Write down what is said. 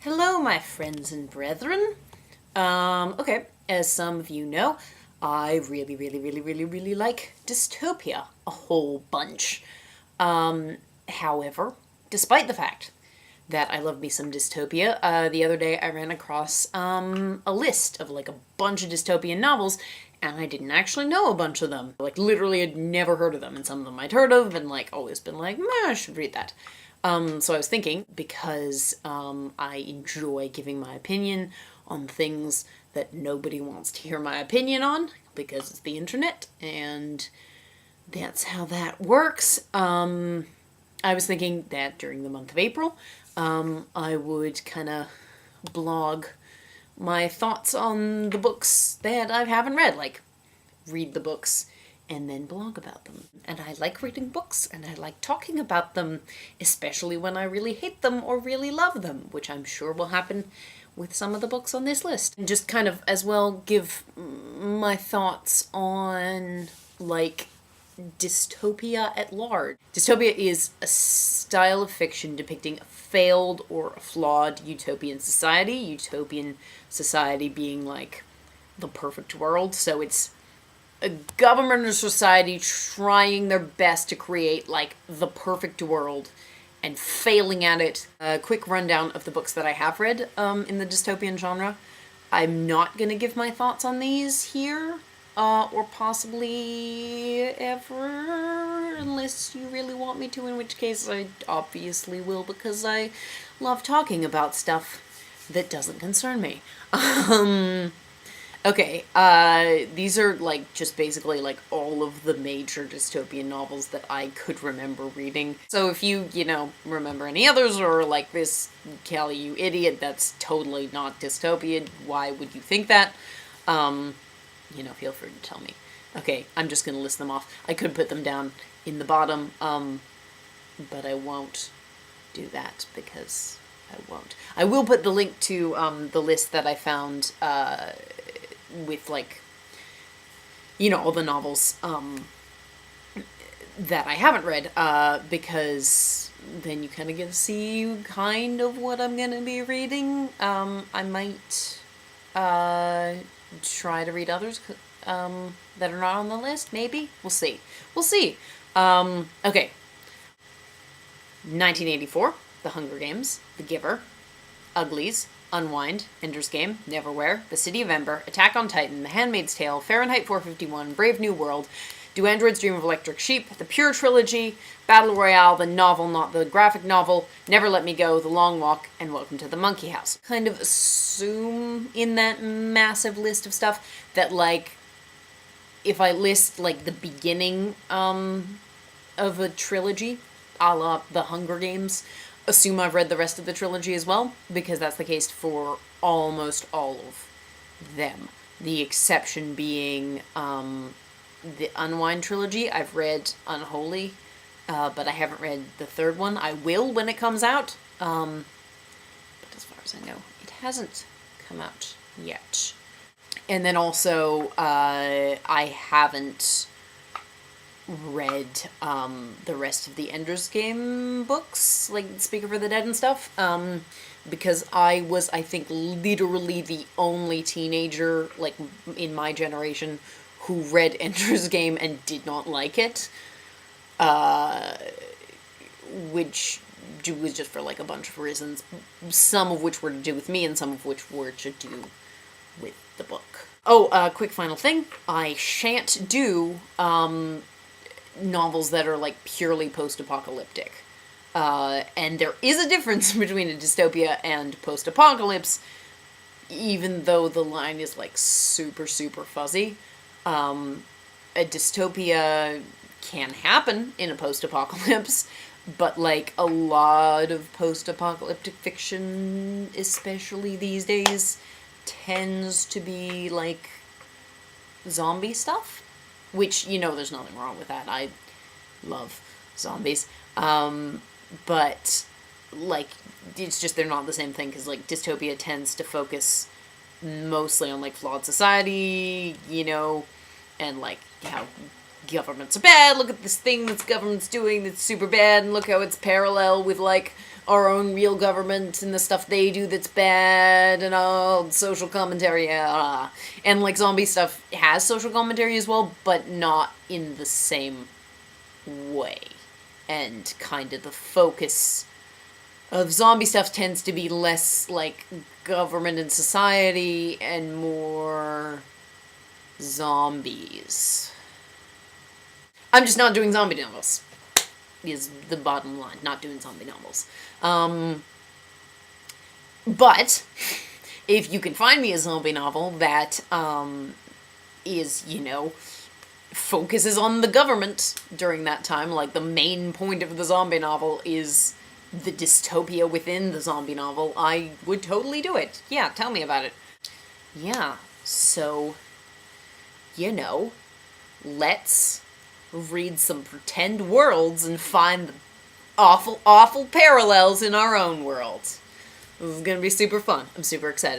Hello, my friends and brethren. Okay, as some of you know, I really like Dystopia a whole bunch. However, despite the fact that I love me some dystopia, the other day I ran across a list of like a bunch of dystopian novels, and I didn't actually know a bunch of them. Like, literally had never heard of them, and some of them I'd heard of, and like always been like, meh, I should read that. So I was thinking, because I enjoy giving my opinion on things that nobody wants to hear my opinion on, because it's the internet, and that's how that works. I was thinking that during the month of April, I would kind of blog my thoughts on the books that I haven't read, like read the books and then blog about them. And I like reading books, and I like talking about them, especially when I really hate them or really love them, which I'm sure will happen with some of the books on this list. And just kind of as well give my thoughts on, like, dystopia at large. Dystopia is a style of fiction depicting a failed or a flawed utopian society. Utopian society being like the perfect world. So it's a government or society trying their best to create like the perfect world and failing at it. A quick rundown of the books that I have read in the dystopian genre. I'm not going to give my thoughts on these here, or possibly ever, unless you really want me to, in which case I obviously will, because I love talking about stuff that doesn't concern me. Okay, these are, like, just basically, like, all of the major dystopian novels that I could remember reading. So if you, remember any others, or like this, Calla, you idiot, that's totally not dystopia, why would you think that? Feel free to tell me. Okay, I'm just gonna list them off. I could put them down in the bottom, but I won't do that, because I won't. I will put the link to, the list that I found, with, like, all the novels that I haven't read, because then you kind of get to see kind of what I'm going to be reading. I might try to read others that are not on the list, maybe? We'll see. We'll see. Okay. 1984, The Hunger Games, The Giver, Uglies, Unwind, Ender's Game, Neverwhere, The City of Ember, Attack on Titan, The Handmaid's Tale, Fahrenheit 451, Brave New World, Do Androids Dream of Electric Sheep, The Pure Trilogy, Battle Royale, the novel, not the graphic novel, Never Let Me Go, The Long Walk, and Welcome to the Monkey House. Kind of assume in that massive list of stuff that, like, if I list, like, the beginning of a trilogy, a la The Hunger Games, assume I've read the rest of the trilogy as well, because that's the case for almost all of them. The exception being the Unwind trilogy. I've read Unholy, but I haven't read the third one. I will when it comes out, but as far as I know, it hasn't come out yet. And then also, I haven't read the rest of the Ender's Game books, like Speaker for the Dead and stuff, because I was, I think, literally the only teenager, like, in my generation who read Ender's Game and did not like it, which was just for, like, a bunch of reasons, some of which were to do with me and some of which were to do with the book. Oh, quick final thing, I shan't do novels that are, like, purely post-apocalyptic. And there is a difference between a dystopia and post-apocalypse, even though the line is, like, super fuzzy. A dystopia can happen in a post-apocalypse, but, like, a lot of post-apocalyptic fiction, especially these days, tends to be, like, zombie stuff. Which, there's nothing wrong with that. I love zombies. But, like, it's just they're not the same thing, because, like, dystopia tends to focus mostly on, like, flawed society, and, like, how governments are bad, look at this thing that's government's doing that's super bad, and look how it's parallel with, like, our own real government and the stuff they do that's bad, and all social commentary, and, like, zombie stuff has social commentary as well, but not in the same way. And kind of the focus of zombie stuff tends to be less, like, government and society, and more zombies. I'm just not doing zombie novels, is the bottom line. Not doing zombie novels. But if you can find me a zombie novel that is, you know, focuses on the government during that time, like the main point of the zombie novel is the dystopia within the zombie novel, I would totally do it. Yeah, tell me about it. Yeah, so, you know, let's read some pretend worlds and find the awful, awful parallels in our own world. This is gonna be super fun. I'm super excited.